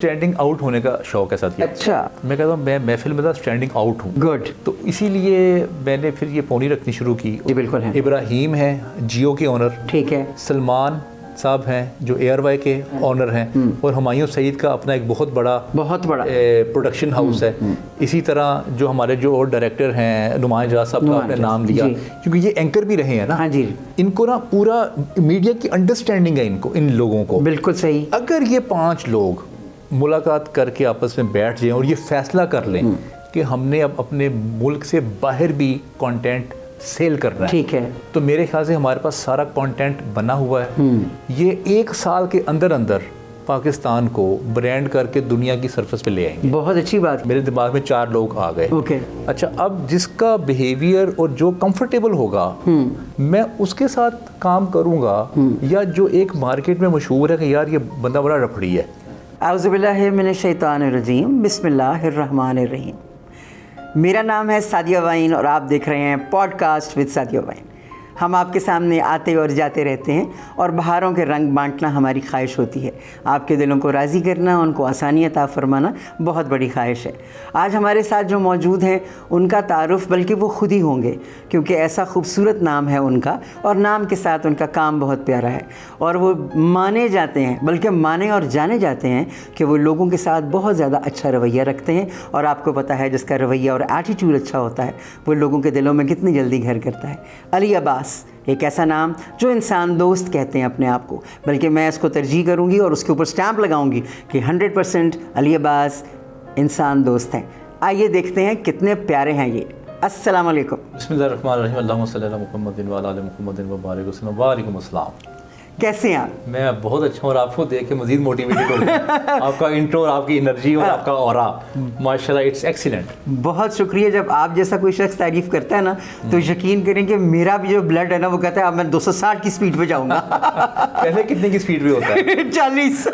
Standing out होने का शौक है साथी। अच्छा। मैं कहता हूँ मैं महफिल में स्टैंडिंग आउट हूँ। गुड। तो इसीलिए मैंने फिर ये पोनी रखनी शुरू की। जी बिल्कुल है। इब्राहिम है जियो के ओनर, ठीक है। सलमान साहब हैं जो एयरवाई के ओनर हैं, और हुमायूं सईद का अपना एक बहुत बड़ा प्रोडक्शन हाउस है। इसी तरह जो हमारे जो और डायरेक्टर हैं नुमान जहाज साहब का आपने नाम लिया, क्योंकि ये एंकर भी रहे हैं ना। हाँ जी। इनको ना पूरा मीडिया की अंडरस्टैंडिंग है इनको, इन लोगों को। बिल्कुल सही। अगर ये 5 लोग मुलाकात करके आपस में बैठ जाएं और ये फैसला कर लें कि हमने अब अपने मुल्क से बाहर भी कंटेंट सेल करना है, ठीक है, तो मेरे ख्याल से हमारे पास सारा कंटेंट बना हुआ है। ये 1 साल के अंदर अंदर पाकिस्तान को ब्रांड करके दुनिया की सरफेस पे ले आएंगे। बहुत अच्छी बात। मेरे दिमाग में 4 लोग आ गए। ओके। अच्छा, अब जिसका बिहेवियर और जो कंफर्टेबल होगा मैं उसके साथ काम करूंगा, या जो एक मार्केट में मशहूर है कि यार ये बंदा बड़ा रफड़ी है। औज़ुबिल्लाहि मिनश्शैतानिर्रजीम, बिस्मिल्लाहिर्रहमानिर्रहीम। मेरा नाम है सादिया वाइन और आप देख रहे हैं पॉडकास्ट विद सादिया वाइन। हम आपके सामने आते और जाते रहते हैं और बहारों के रंग बांटना हमारी ख्वाहिश होती है। आपके दिलों को राज़ी करना, उनको आसानी अता फरमाना बहुत बड़ी ख्वाहिश है। आज हमारे साथ जो मौजूद हैं उनका तारुफ़ बल्कि वो खुद ही होंगे, क्योंकि ऐसा खूबसूरत नाम है उनका और नाम के साथ उनका काम बहुत प्यारा है। और वो माने जाते हैं, बल्कि माने और जाने जाते हैं कि वो लोगों के साथ बहुत ज़्यादा अच्छा रवैया रखते हैं। और आपको पता है जिसका रवैया और एटीट्यूड अच्छा होता है वो लोगों के दिलों में कितनी जल्दी घर करता है। अली अब्बास, एक ऐसा नाम जो इंसान दोस्त कहते हैं अपने आप को, बल्कि मैं इसको तरजीह करूंगी और उसके ऊपर स्टैंप लगाऊंगी कि 100% अली अब्बास इंसान दोस्त हैं। आइए देखते हैं कितने प्यारे हैं ये। अस्सलाम वालेकुम। बिस्मिल्लाहिर्रहमानिर्रहीम, अल्लाहुम्मा सल्ली अला मुहम्मदिन व अला आलि मुहम्मदिन व बारिक वसल्लम। वालेकुम अस्सलाम। कैसे हैं आप? मैं बहुत अच्छा हूँ और आपको देख के मज़ीद मोटिवेटेड हो गया। आपका इंट्रो और आपकी एनर्जी और आपका ऑरा, माशाल्लाह, इट्स एक्सीलेंट। बहुत शुक्रिया। जब आप जैसा कोई शख्स तारीफ़ करता है ना तो यकीन करें कि मेरा भी जो ब्लड है ना वो कहता है अब मैं 260 की स्पीड पे जाऊंगा। पहले कितने की स्पीड पे होता है? 40।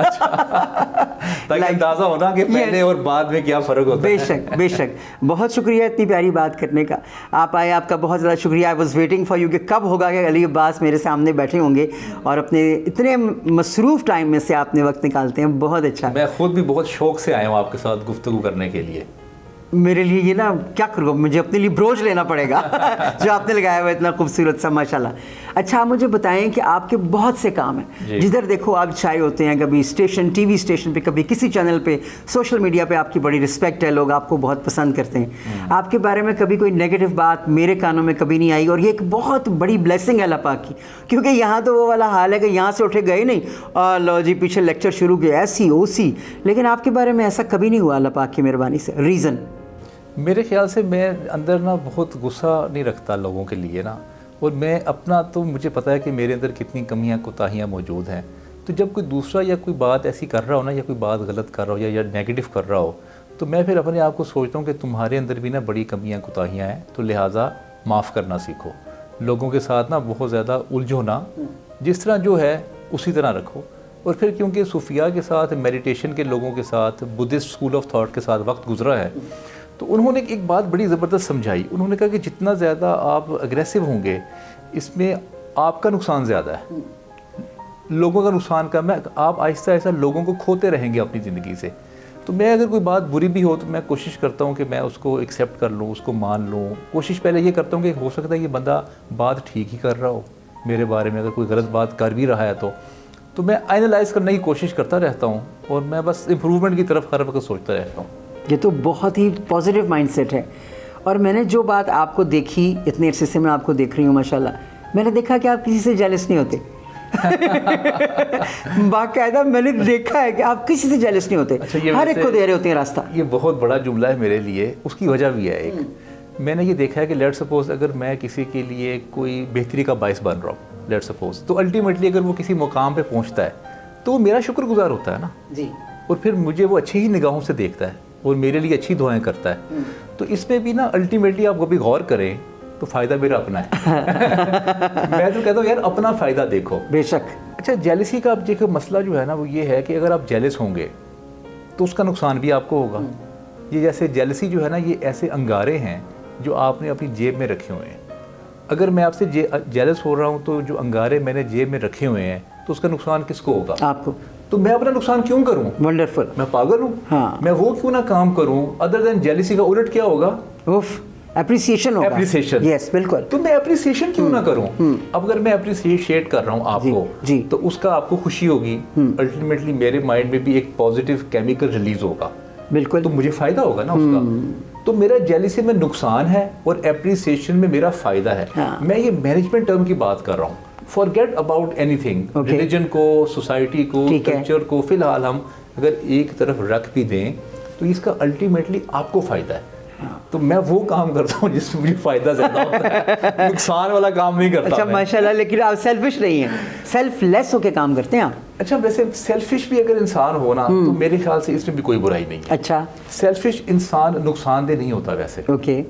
ताकि अंदाज़ा होना कि पहले और बाद में क्या फ़र्क होता है। बेशक बेशक। बहुत शुक्रिया इतनी प्यारी बात करने का। आप आए, आपका बहुत ज़्यादा शुक्रिया। I was waiting for you कि कब होगा कि अली अब्बास मेरे सामने बैठे होंगे और अपने इतने मसरूफ़ टाइम में से आपने वक्त निकालते हैं। बहुत अच्छा। मैं खुद भी बहुत शौक से आया हूँ आपके साथ गुफ्तगू करने के लिए। मेरे लिए ये ना क्या करूँगा, मुझे अपने लिए ब्रोच लेना पड़ेगा जो आपने लगाया हुआ इतना खूबसूरत सा, माशाल्लाह। अच्छा, आप मुझे बताएं कि आपके बहुत से काम हैं, जिधर देखो आप छाए होते हैं, कभी स्टेशन, टीवी स्टेशन पे, कभी किसी चैनल पे, सोशल मीडिया पे आपकी बड़ी रिस्पेक्ट है, लोग आपको बहुत पसंद करते हैं। आपके बारे में कभी कोई नेगेटिव बात मेरे कानों में कभी नहीं आई, और ये एक बहुत बड़ी ब्लेसिंग है अल्लाह पाक की, क्योंकि यहाँ तो वो वाला हाल है कि यहाँ से उठे गए नहीं और लो जी पीछे लेक्चर शुरू किया ऐसी ओसी, लेकिन आपके बारे में ऐसा कभी नहीं हुआ अल्लाह पाक की मेहरबानी से। रीज़न मेरे ख्याल से मैं अंदर ना बहुत गुस्सा नहीं रखता लोगों के लिए ना, और मैं अपना तो मुझे पता है कि मेरे अंदर कितनी कमियां कोताहियां मौजूद हैं। तो जब कोई दूसरा या कोई बात ऐसी कर रहा हो ना, या कोई बात गलत कर रहा हो या नेगेटिव कर रहा हो, तो मैं फिर अपने आप को सोचता हूँ कि तुम्हारे अंदर भी ना बड़ी कमियां कोताहियां हैं, तो लिहाजा माफ़ करना सीखो। लोगों के साथ ना बहुत ज़्यादा उलझो ना, जिस तरह जो है उसी तरह रखो। और फिर क्योंकि सूफिया के साथ, मेडिटेशन के लोगों के साथ, बुद्धिस्ट स्कूल ऑफ थॉट के साथ वक्त गुजरा है, तो उन्होंने एक बात बड़ी ज़बरदस्त समझाई। उन्होंने कहा कि जितना ज़्यादा आप अग्रेसिव होंगे इसमें आपका नुकसान ज़्यादा है, लोगों का नुकसान कम है। आप आहिस्ता आहिस्ता लोगों को खोते रहेंगे अपनी ज़िंदगी से। तो मैं अगर कोई बात बुरी भी हो तो मैं कोशिश करता हूँ कि मैं उसको एक्सेप्ट कर लूँ, उसको मान लूँ। कोशिश पहले ये करता हूँ कि हो सकता है ये बंदा बात ठीक ही कर रहा हो मेरे बारे में, अगर कोई गलत बात कर भी रहा है तो मैं एनालाइज करने की कोशिश करता रहता हूँ, और मैं बस इम्प्रूवमेंट की तरफ हर वक्त सोचता रहता हूँ। ये तो बहुत ही पॉजिटिव माइंडसेट है। और मैंने जो बात आपको देखी, इतने अरसे से मैं आपको देख रही हूँ माशाल्लाह, मैंने देखा कि आप किसी से जेलस नहीं होते। बाकायदा मैंने देखा है कि आप किसी से जेलस नहीं होते। अच्छा, हर एक को दे रहे होते हैं रास्ता। ये बहुत बड़ा जुमला है मेरे लिए, उसकी वजह भी है एक। मैंने ये देखा है कि लेट सपोज अगर मैं किसी के लिए कोई बेहतरी का बाइस बन रहा हूँ, लेट सपोज, तो अल्टीमेटली अगर वो किसी मुकाम पे पहुँचता है तो वो मेरा शुक्रगुजार होता है ना जी, और फिर मुझे वो अच्छी ही निगाहों से देखता है और मेरे लिए अच्छी दुआएं करता है। तो इसमें भी ना अल्टीमेटली आप कभी गौर करें तो फ़ायदा मेरा अपना है। मैं तो कहता हूँ यार अपना फ़ायदा देखो। बेशक। अच्छा, जेलसी का अब देखो मसला जो है ना वो ये है कि अगर आप जेलस होंगे तो उसका नुकसान भी आपको होगा। ये जैसे जेलसी जो है ना, ये ऐसे अंगारे हैं जो आपने अपनी जेब में रखे हुए हैं। अगर मैं आपसे जेलस हो रहा हूँ तो जो अंगारे मैंने जेब में रखे हुए हैं तो उसका नुकसान किसको होगा? आपको। तो मैं अपना नुकसान क्यों करूं? वंडरफुल। मैं पागल हूं? हाँ। मैं वो क्यों ना काम करूं? अदर देन जेलिसी का उलट क्या होगा? उफ, एप्रिसिएशन होगा। एप्रिसिएशन। यस, बिल्कुल। तो मैं एप्रिसिएशन क्यों ना करूं? अब अगर मैं एप्रिसिएट कर रहा हूं आपको, जी। तो उसका आपको खुशी होगी, अल्टीमेटली मेरे माइंड में भी एक पॉजिटिव केमिकल रिलीज होगा, बिल्कुल। तो मुझे फायदा होगा ना उसका। तो मेरा जेलिसी में नुकसान है और एप्रिसिएशन में मेरा फायदा है। हाँ। मैं ये मैनेजमेंट टर्म की बात कर रहा हूँ। फॉरगेट अबाउट एनीथिंग, रिलीजन को, सोसाइटी को, कल्चर को फिलहाल हम अगर एक तरफ रख भी दें तो इसका अल्टीमेटली आपको फायदा है। तो मैं वो काम करता हूँ जिसमें मुझे फायदा ज्यादा होता है, नुकसान वाला काम नहीं करता। अच्छा, माशाल्लाह। लेकिन आप सेल्फिश नहीं हैं, सेल्फलेस होके काम करते हैं आप। अच्छा, वैसे सेल्फिश भी अगर इंसान हो ना तो मेरे ख्याल से इसमें भी कोई बुराई नहीं है। अच्छा, सेल्फिश इंसान नुकसानदेह नहीं होता वैसे। ओके।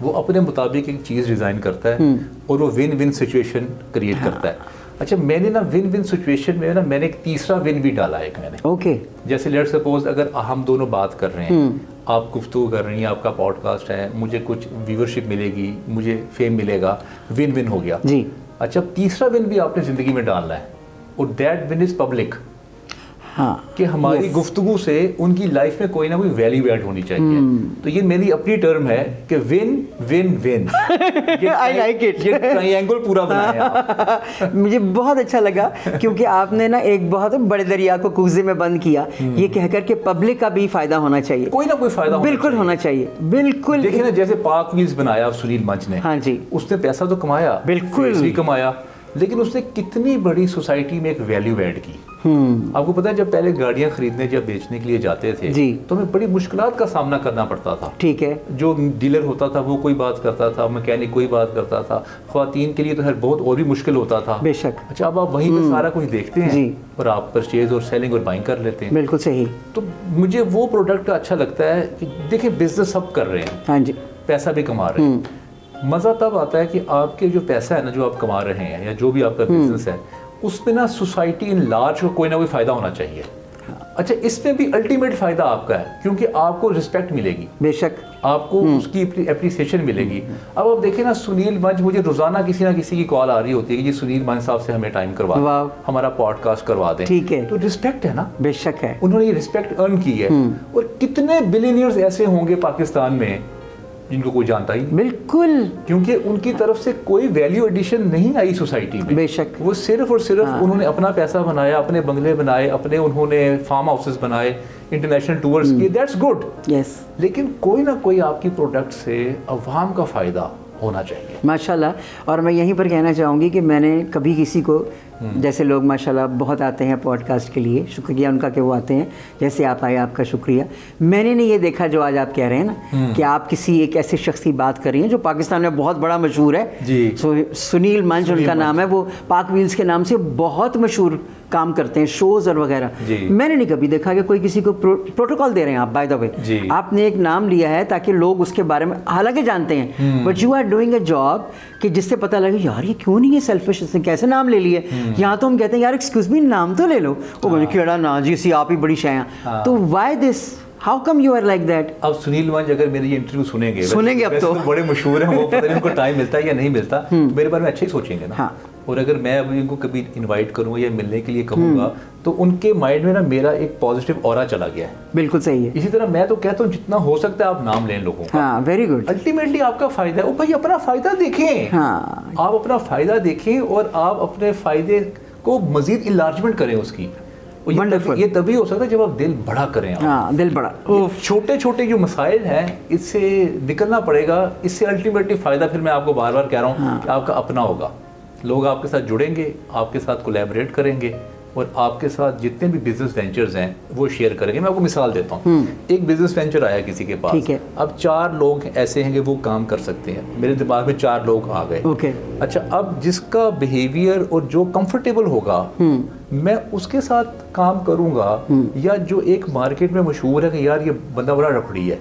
वो अपने मुताबिक एक चीज़ डिज़ाइन करता है और वो विन विन सिचुएशन क्रिएट करता है। अच्छा, मैंने ना विन विन सिचुएशन में ना मैंने एक तीसरा विन भी डाला है मैंने। ओके। जैसे लेट सपोज अगर हम दोनों बात कर रहे हैं, आप गुफ्तगू कर रही हैं, आपका पॉडकास्ट है, मुझे कुछ व्यूअरशिप मिलेगी, मुझे फेम मिलेगा, विन विन हो गया जी। अच्छा, तीसरा विन भी आपने ज़िंदगी में डालना है और दैट विन इज़ पब्लिक। हाँ, कि हमारी गुफ्तगू से उनकी लाइफ में कोई ना कोई वैल्यू ऐड होनी चाहिए। तो ये मेरी अपनी टर्म है कि win win win. I like it. ये ट्रायंगल पूरा बनाया आप। मुझे बहुत अच्छा लगा क्योंकि आपने ना एक बहुत बड़े दरिया को कूजे में बंद किया, ये कहकर के पब्लिक का भी फायदा होना चाहिए, कोई ना कोई फायदा बिल्कुल होना चाहिए। बिल्कुल। देखिए ना, जैसे पाक व्हील्स बनाया सुनील मंच ने, हाँ जी, उसने पैसा तो कमाया, बिल्कुल भी कमाया, लेकिन उसने कितनी बड़ी सोसाइटी में एक वैल्यू ऐड की। आपको पता है, जब पहले गाड़ियां खरीदने जब बेचने के लिए जाते थे जी, तो हमें बड़ी मुश्किलात का सामना करना पड़ता था। ठीक है। जो डीलर होता था वो कोई बात करता था, मैकेनिक कोई बात करता था, ख्वातीन के लिए तो बहुत और भी मुश्किल होता था। बेशक। अच्छा, अब आप वहीं पे सारा कुछ देखते हैं जी, और आप परचेज और सेलिंग और बाइंग कर लेते हैं। बिल्कुल सही। तो मुझे वो प्रोडक्ट अच्छा लगता है कि देखिए बिजनेस सब कर रहे हैं, हाँ जी, पैसा भी कमा रहे हैं। मज़ा तब आता है कि आपके जो पैसा है ना जो आप कमा रहे हैं या जो भी आपका बिजनेस है उसमें ना सोसाइटी इन लार्ज को कोई ना कोई फ़ायदा होना चाहिए। अच्छा, इसमें भी अल्टीमेट फ़ायदा आपका है क्योंकि आपको रिस्पेक्ट मिलेगी, बेशक आपको उसकी एप्रिसिएशन मिलेगी। अब आप देखें ना, सुनील मंच, मुझे रोज़ाना किसी ना किसी की कॉल आ रही होती है कि जी सुनील मंच साहब से हमें टाइम करवा दें, हमारा पॉडकास्ट करवा दें। ठीक है, तो रिस्पेक्ट है ना, बेशक है। उन्होंने ये रिस्पेक्ट अर्न की है। और कितने बिलियनियर्स ऐसे होंगे पाकिस्तान में जिनको कोई जानता ही नहीं, बिल्कुल, क्योंकि उनकी तरफ से कोई वैल्यू एडिशन नहीं आई सोसाइटी में। बेशक। वो सिर्फ और सिर्फ उन्होंने अपना पैसा बनाया, अपने बंगले बनाए, अपने उन्होंने फार्म हाउसेस बनाए, इंटरनेशनल टूर्स किए, दैट्स गुड। यस। लेकिन कोई ना कोई आपकी प्रोडक्ट से अवाम का फ़ायदा होना चाहिए। माशाल्लाह। और मैं यहीं पर कहना चाहूँगी कि मैंने कभी किसी को, जैसे लोग माशाल्लाह बहुत आते हैं पॉडकास्ट के लिए, शुक्रिया उनका कि वो आते हैं, जैसे आप आए आपका शुक्रिया। मैंने नहीं ये देखा जो आज आप कह रहे हैं ना कि आप किसी एक ऐसे शख्स की बात कर रही हैं जो पाकिस्तान में बहुत बड़ा मशहूर है जी, सुनील मंच उनका नाम है, वो पाक व्हील्स के नाम से बहुत मशहूर काम करते हैं, शोज और वगैरह। मैंने नहीं कभी देखा कि कोई किसी को प्रोटोकॉल दे रहे हैं। आप बाय द वे आपने एक नाम लिया है ताकि लोग उसके बारे में हालांकि जानते हैं, but you are doing a job कि जिससे पता लगे यार ये क्यों नहीं है सेल्फिश, इसने कैसे नाम ले लिए। यहाँ तो हम कहते हैं यार एक्सक्यूज मी नाम तो ले लो, वो बोले केड़ा ना जी सी आप ही बड़ी शाया। तो why this, how come you are like that? अब सुनील मंच अगर मेरी इंटरव्यू सुनेंगे अब तो बड़े मशहूर हैं वो, पता नहीं उनको टाइम मिलता है या नहीं मिलता, मेरे बारे में अच्छा ही सोचेंगे ना। हाँ। और अगर मैं अभी इनको कभी इनवाइट करूँगा या मिलने के लिए कहूँगा तो उनके माइंड में ना मेरा एक पॉजिटिव ऑरा चला गया है। बिल्कुल सही है। इसी तरह मैं तो कहता हूँ जितना हो सकता है आप नाम लें लोगों का। हाँ, वेरी गुड। अल्टीमेटली आपका फायदा है, ओ भाई अपना फायदा देखें। हाँ, आप अपना फायदा देखें और आप अपने फायदे को मजीद इलार्जमेंट करें उसकी। ये तभी हो सकता है जब आप दिल बड़ा करें। हाँ, दिल बड़ा। छोटे छोटे जो मसाइल हैं इससे निकलना पड़ेगा। इससे अल्टीमेटली फ़ायदा फिर मैं आपको बार बार कह रहा हूँ कि आपका अपना होगा, लोग आपके साथ जुड़ेंगे, आपके साथ कोलैबोरेट करेंगे और आपके साथ जितने भी बिजनेस वेंचर्स हैं वो शेयर करेंगे। मैं आपको मिसाल देता हूँ, एक बिजनेस वेंचर आया किसी के पास, अब 4 लोग ऐसे हैं कि वो काम कर सकते हैं। मेरे दिमाग में 4 लोग आ गए। अच्छा, अब जिसका बिहेवियर और जो कंफर्टेबल होगा मैं उसके साथ काम करूँगा, या जो एक मार्केट में मशहूर है कि यार ये बंदा बड़ा रफड़ी है,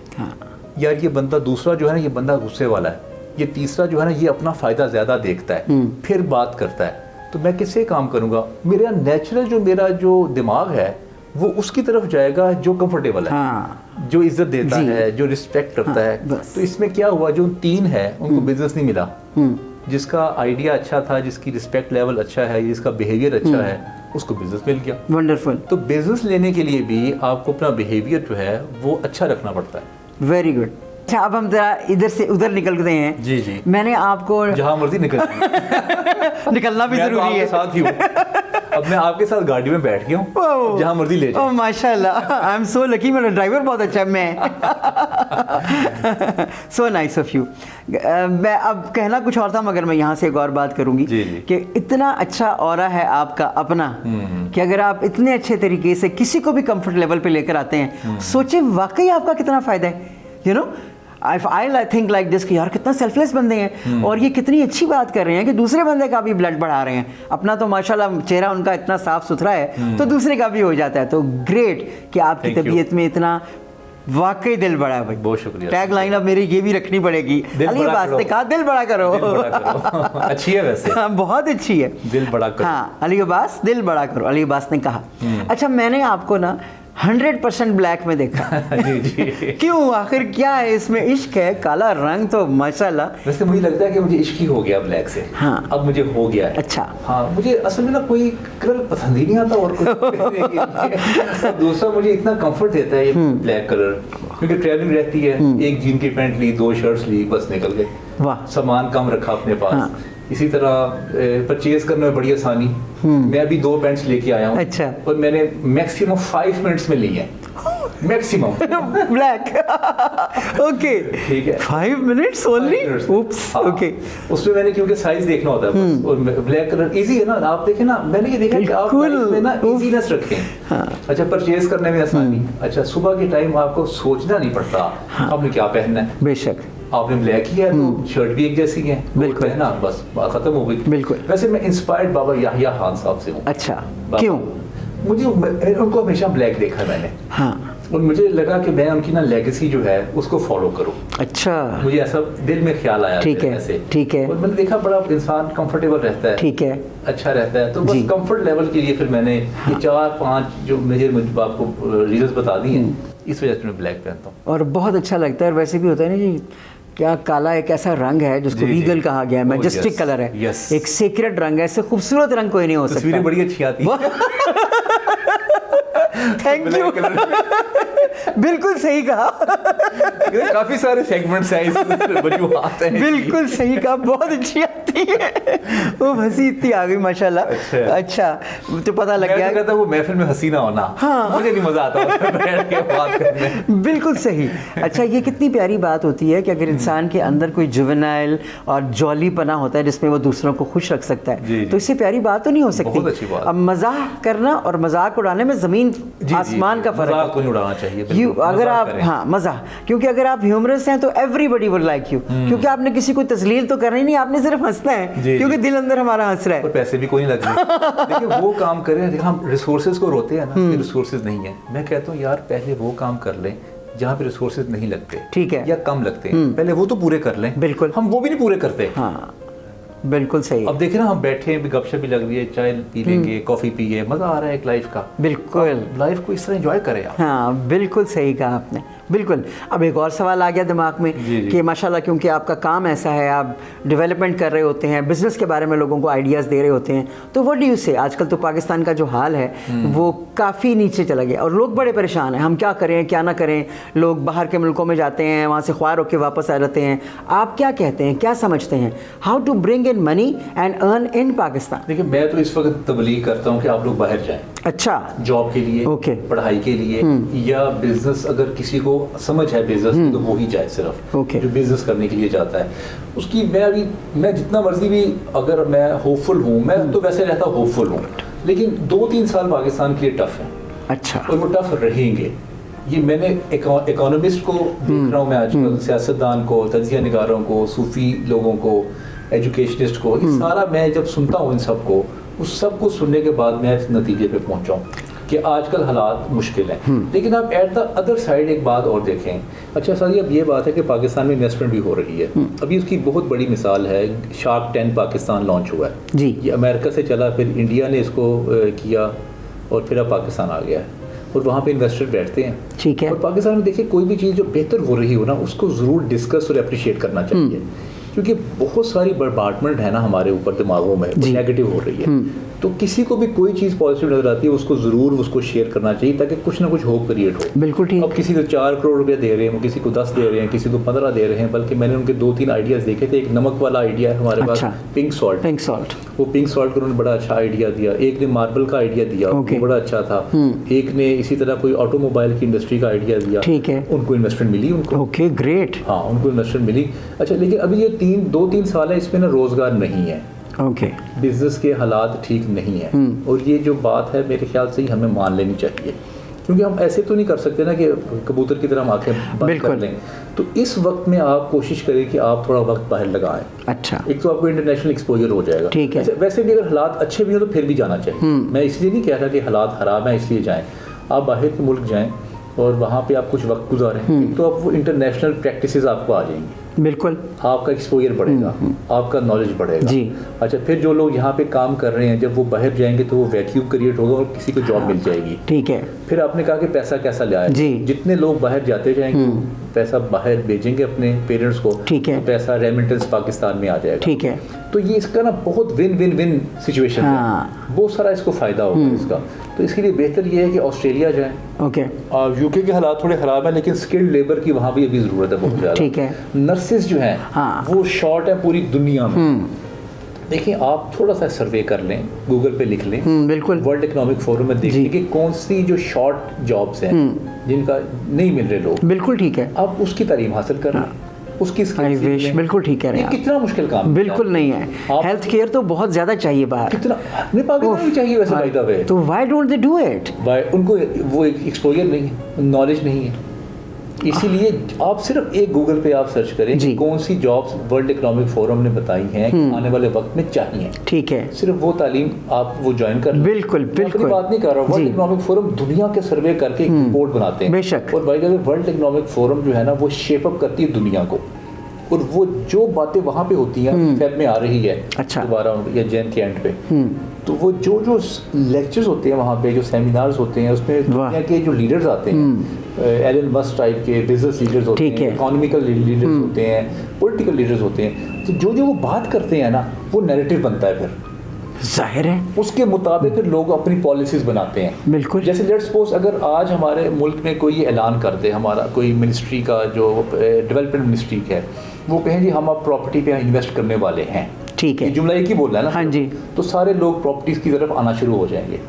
यार ये बंदा दूसरा जो है ना ये बंदा गुस्से वाला है, ये तीसरा जो है ना ये अपना फ़ायदा ज़्यादा देखता है, फिर बात करता है, तो मैं किससे काम करूँगा? मेरा नेचुरल मेरा जो दिमाग है वो उसकी तरफ जाएगा जो कंफर्टेबल है। हाँ, जो इज्जत देता है, जो रिस्पेक्ट करता है। तो इसमें क्या हुआ, जो 3 है उनको बिजनेस नहीं मिला, जिसका आइडिया अच्छा था, जिसकी रिस्पेक्ट लेवल अच्छा है, जिसका बिहेवियर अच्छा है, उसको बिजनेस मिल गया। वंडरफुल। तो बिजनेस लेने के लिए भी आपको अपना बिहेवियर जो है वो अच्छा रखना पड़ता है। Very good. अच्छा, अब हम जरा इधर से उधर निकलते हैं। जी जी। मैंने आपको जहाँ मर्जी निकल निकलना भी मैं तो जरूरी आपके है। साथ ही हूँ। अब मैं आपके साथ गाड़ी में बैठ गया हूँ, जहाँ मर्जी ले जाओ। ओह माशाल्लाह, आई एम सो लकी, मेरा ड्राइवर बहुत अच्छा है। मैं सो नाइस ऑफ यू। मैं अब कहना कुछ और था, मगर मैं यहाँ से एक और बात करूँगी जी, जी। कि इतना अच्छा ऑरा है आपका अपना कि अगर आप इतने अच्छे तरीके से किसी को भी कंफर्ट लेवल पे लेकर आते हैं, सोचे वाकई आपका कितना फ़ायदा है। You know, I think like this कि यार कितना सेल्फलेस बंदे हैं, और ये कितनी अच्छी बात कर रहे हैं कि दूसरे बंदे का भी ब्लड बढ़ा रहे हैं। अपना तो माशाल्लाह चेहरा उनका इतना साफ सुथरा है, तो दूसरे का भी हो जाता है। तो ग्रेट कि आपकी Thank you. तबीयत में इतना वाकई दिल बड़ा है भाई। बहुत शुक्रिया। टैग लाइन अब मेरी ये भी रखनी पड़ेगी, दिल अली बड़ा अब्बास ने करो। कहा दिल बड़ा करो। दिल बड़ा करो। अच्छी है वैसे। हाँ, बहुत अच्छी है। दिल बड़ा करो। हाँ, अली अब्बास दिल बड़ा करो, अली अब्बास ने कहा। अच्छा, मैंने आपको ना 100% ब्लैक में देखा। जी जी। क्यों, आखिर क्या है इसमें? इश्क है, काला रंग तो माशाल्लाह। वैसे मुझे लगता है कि मुझे इश्क ही हो गया ब्लैक से। हाँ। अब मुझे हो गया है। अच्छा। हाँ, मुझे असल में ना कोई कलर पसंद ही नहीं आता और कुछ पहनने के लिए। दूसरा मुझे इतना कंफर्ट देता है ये ब्लैक कलर, क्योंकि ट्रैवलिंग रहती है, एक जीन की पैंट ली, 2 शर्ट्स ली, बस निकल गए। वाह। सामान कम रखा अपने पास। हाँ। इसी तरह परचेज करने में बड़ी आसानी। मैं अभी 2 पैंट्स लेके आया हूँ। अच्छा। और मैंने मैक्सिमम 5 मिनट्स में ली है, मैक्सिमम। ब्लैक। ओके, ठीक है। 5 मिनट्स ओनली। उप्स। हाँ, ओके। उसमें मैंने क्योंकि साइज देखना होता है बस, और ब्लैक कलर इजी है ना। आप देखें ना, मैंने ये देखा कि आप बिल्कुल। लाइफ में ना इजीनेस रखें। हाँ। अच्छा, परचेज करने में आसानी। अच्छा, सुबह के टाइम आपको सोचना नहीं पड़ता आपने क्या पहनना है। बेशक। आपने ब्लैक ही है तो शर्ट भी एक जैसी है, बिल्कुल। है ना, बस बात खत्म हो गई। बिल्कुल। वैसे मैं इंस्पायर्ड बाबा याहिया खान साहब से हूँ। अच्छा, बाबा। क्यों? मुझे उनको हमेशा ब्लैक देखा मैंने, हाँ। और मुझे लगा कि मैं उनकी ना लेगेसी जो है उसको फॉलो करूं। अच्छा, मुझे ऐसा दिल में ख्याल आया। ठीक है, ऐसे। ठीक है। और मैंने देखा बड़ा इंसान कंफर्टेबल रहता है, ठीक है, अच्छा रहता है, तो जी। बस कंफर्ट लेवल के लिए फिर मैंने ये 4-5 जो मुझे आपको रीजंस बता दी हैं, इस वजह से मैं ब्लैक पहनता हूँ। और बहुत अच्छा लगता है। और वैसे भी होता है ना जी, क्या काला एक ऐसा रंग है जिसको जी, जी। रीगल कहा गया है, Oh, मैजेस्टिक yes, कलर है, yes। एक सीक्रेट रंग है, ऐसे खूबसूरत रंग कोई नहीं हो तस्वीरें सकता। बड़ी अच्छी आती हैं। Thank you. Black color। बिल्कुल सही कहा। काफी सारे सेगमेंट्स हैं इसमें, वजूहात हैं। बिल्कुल सही कहा, बहुत अच्छी आती है। वो हंसी इतनी आ गई माशाल्लाह। अच्छा, तो पता लग मैं गया। तो कहता हूँ वो महफिल में हंसी ना होना। हाँ। मुझे नहीं मजा आता उसमें बैठ के बात करने में। बिल्कुल सही। अच्छा, ये कितनी प्यारी बात होती है कि अगर इंसान के अंदर कोई जुवेनाइल और जॉली पना होता है जिसमें वो दूसरों को खुश रख सकता है, जी, तो इससे प्यारी बात तो नहीं हो सकती। बहुत अच्छी बात। अब मजाक करना और मजाक उड़ाने में जमीन आसमान का फर्क मजाक को नहीं उड़ाना चाहिए। यू बिल्कुल, अगर मजाक आप करें। हाँ मजाक, क्योंकि अगर आप ह्यूमरस हैं तो एवरीबॉडी विल लाइक यू, क्योंकि आपने किसी को तस्लील तो करनी नहीं, आपने सिर्फ हंसना है, जी, क्योंकि जी। दिल अंदर हमारा हंस रहा और है। पैसे भी कोई नहीं लग रहे। देखिए वो काम करें, देखिए हम रिसोर्सेज को रोते हैं ना कि रिसोर्सेज नहीं है। मैं कहता हूँ यार पहले वो काम कर लें जहाँ पे रिसोर्सेज नहीं लगते, ठीक है, या कम लगते हैं, पहले वो तो पूरे कर लें। बिल्कुल। हम वो भी नहीं पूरे करते। हाँ, बिल्कुल सही। अब देखिए ना, हम बैठे हैं, गपशप भी लग रही है, चाय पी लेंगे, कॉफी पिए, मजा आ रहा है एक लाइफ का। बिल्कुल, लाइफ को इस तरह एंजॉय करें आप। हाँ बिल्कुल सही कहा आपने, बिल्कुल। अब एक और सवाल आ गया दिमाग में जी, जी। कि माशाल्लाह क्योंकि आपका काम ऐसा है, आप डेवलपमेंट कर रहे होते हैं, बिजनेस के बारे में लोगों को आइडियाज़ दे रहे होते हैं, तो व्हाट डू यू से? आजकल तो पाकिस्तान का जो हाल है वो काफ़ी नीचे चला गया और लोग बड़े परेशान हैं, हम क्या करें क्या ना करें। लोग बाहर के मुल्कों में जाते हैं, वहाँ से ख्वार होकर वापस आ जाते हैं। आप क्या कहते हैं, क्या समझते हैं, how to bring in money and earn in Pakistan? देखिए मैं तो इस वक्त तबलीग करता हूँ कि आप लोग बाहर जाएं, अच्छा, जॉब के लिए, ओके। पढ़ाई के लिए, या बिजनेस अगर किसी को समझ है बिजनेस तो वो ही जाए सिर्फ, ओके। जो बिजनेस करने के लिए जाता है उसकी। मैं जितना मर्जी भी, अगर मैं होपफुल हूँ, मैं तो वैसे रहता होपफुल हूँ, लेकिन 2-3 साल पाकिस्तान के लिए टफ है। अच्छा, और वो टफ रहेंगे। ये मैंने इकोनॉमिस्ट को देख रहा हूँ मैं आजकल, सियासतदान को, तजिया निगारों को, सूफी लोगों को, एजुकेशनिस्ट को, ये सारा मैं जब सुनता हूँ इन सबको, उस सब को सुनने के बाद मैं इस नतीजे पे पहुँचा हूँ कि आजकल हालात मुश्किल हैं। लेकिन आप एट द अदर साइड एक बात और देखें। अच्छा सर, अब ये बात है कि पाकिस्तान में इन्वेस्टमेंट भी हो रही है। अभी उसकी बहुत बड़ी मिसाल है, शार्क टैंक पाकिस्तान लॉन्च हुआ है जी। ये अमेरिका से चला, फिर इंडिया ने इसको किया, और फिर अब पाकिस्तान आ गया है, और वहाँ पे इन्वेस्टर बैठते हैं। ठीक है। और पाकिस्तान में देखिए कोई भी चीज़ जो बेहतर हो रही हो ना, उसको ज़रूर डिस्कस और अप्रिशिएट करना चाहिए। क्योंकि बहुत सारी बर्बादमेंट है ना हमारे ऊपर दिमागों में, नेगेटिव हो रही है। तो किसी को भी कोई चीज़ पॉजिटिव नजर आती है उसको ज़रूर उसको शेयर करना चाहिए ताकि कुछ ना कुछ होप क्रिएट हो। बिल्कुल ठीक। अब किसी को 4 करोड़ रुपए दे रहे हैं, किसी को 10 दे रहे हैं, किसी को 15 दे रहे हैं, बल्कि मैंने उनके 2-3 आइडियाज़ देखे थे। एक नमक वाला आइडिया है हमारे पास, पिंक सॉल्ट, वो पिंक सॉल्ट का उन्होंने बड़ा अच्छा आइडिया दिया। एक ने मार्बल का आइडिया दिया, वो बड़ा अच्छा था। एक ने इसी तरह कोई ऑटोमोबाइल की इंडस्ट्री का आइडिया दिया, ठीक है, उनको इन्वेस्टमेंट मिली उनको। Okay great. हाँ, उनको इन्वेस्टमेंट मिली। अच्छा, लेकिन अभी ये 2-3 साल है, इसमें ना रोजगार नहीं है। ओके, बिजनेस के हालात ठीक नहीं है। और ये जो बात है मेरे ख्याल से ही हमें मान लेनी चाहिए, क्योंकि हम ऐसे तो नहीं कर सकते ना कि कबूतर की तरह हम आंखें बंद कर लें। तो इस वक्त में आप कोशिश करें कि आप थोड़ा वक्त बाहर लगाएं। अच्छा, एक तो आपको इंटरनेशनल एक्सपोजर हो जाएगा, ठीक है। वैसे भी अगर हालात अच्छे भी हो तो फिर भी जाना चाहिए। मैं इसलिए नहीं कह रहा कि हालात खराब हैं इसलिए जाएं। आप बाहर के मुल्क जाएं और वहाँ पे आप कुछ वक्त गुजारें, तो आप वो इंटरनेशनल प्रैक्टिसेस आपको आ जाएंगी। बिल्कुल, आपका एक्सपोजर बढ़ेगा, आपका नॉलेज बढ़ेगा जी। अच्छा, फिर जो लोग यहाँ पे काम कर रहे हैं जब वो बाहर जाएंगे तो वो वैक्यूम क्रिएट होगा और किसी को जॉब मिल जाएगी। ठीक है। फिर आपने कहा कि पैसा कैसा ले आए जी। जितने लोग बाहर जाते जाएंगे पैसा बाहर भेजेंगे अपने पेरेंट्स को, ठीक है, तो पैसा रेमिटेंस पाकिस्तान में आ जाएगा। ठीक है। तो ये इसका ना बहुत विन सिचुएशन है, बहुत सारा इसको फायदा होगा इसका। तो इसके लिए बेहतर ये है कि ऑस्ट्रेलिया जाए। ओके, यूके के हालात थोड़े ख़राब हैं लेकिन स्किल्ड लेबर की वहाँ भी अभी ज़रूरत है बहुत ज़्यादा। ठीक है। नर्सेज जो हैं वो शॉर्ट है पूरी दुनिया में। देखिए, आप थोड़ा सा सर्वे कर लें, गूगल पे लिख लें, बिल्कुल, वर्ल्ड इकोनॉमिक फोरम में देखिए कि कौन सी जो शॉर्ट जॉब्स हैं जिनका नहीं मिल रहे लोग। बिल्कुल ठीक है। आप उसकी तालीम हासिल कर लें, उसकी स्किल्स। बिल्कुल ठीक है। कितना मुश्किल काम बिल्कुल नहीं है। हेल्थ केयर तो बहुत ज्यादा चाहिए बाहर, कितना नहीं पाकिस्तान भी चाहिए वैसे बाय द वे। तो why don't they do it? उनको वो एक्सपोजर नहीं है, नॉलेज नहीं है। इसीलिए आप सिर्फ एक गूगल पे आप सर्च करें कि कौन सी जॉब्स वर्ल्ड इकोनॉमिक फोरम ने बताई हैं कि आने वाले वक्त में चाहिए। ठीक है, सिर्फ वो तालीम आप वो ज्वाइन कर। बिल्कुल बिल्कुल, बात नहीं कर रहा। वर्ल्ड इकोनॉमिक फोरम दुनिया के सर्वे करके एक रिपोर्ट बनाते हैं बेशक। और bye the way world economic forum जो है ना वो शेप अप करती है दुनिया को, और वो जो बातें वहाँ पे होती हैं फेब में आ रही है। अच्छा, दोबारा या जैन के एंड पे, तो वो जो लेक्चर्स होते हैं वहाँ पे, जो सेमिनार्स होते हैं, उसमें दुनिया के जो लीडर्स आते हैं, एलन मस्क टाइप के बिजनेस लीडर्स होते हैं, इकोनॉमिकल लीडर्स होते हैं, पॉलिटिकल लीडर्स होते हैं, तो जो वो बात करते हैं ना वो नैरेटिव बनता है, फिर जाहिर है उसके मुताबिक फिर लोग अपनी पॉलिसीज बनाते हैं। बिल्कुल, जैसे लेट्स सपोज अगर आज हमारे मुल्क में कोई ऐलान कर दे, हमारा कोई मिनिस्ट्री का जो डेवलपमेंट मिनिस्ट्री है, वो कहें जी हम अब प्रॉपर्टी पे इन्वेस्ट करने वाले हैं, ठीक है, जुमला एक ही बोल रहा है ना, हाँ जी, तो सारे लोग प्रॉपर्टीज की तरफ आना शुरू हो जाएंगे।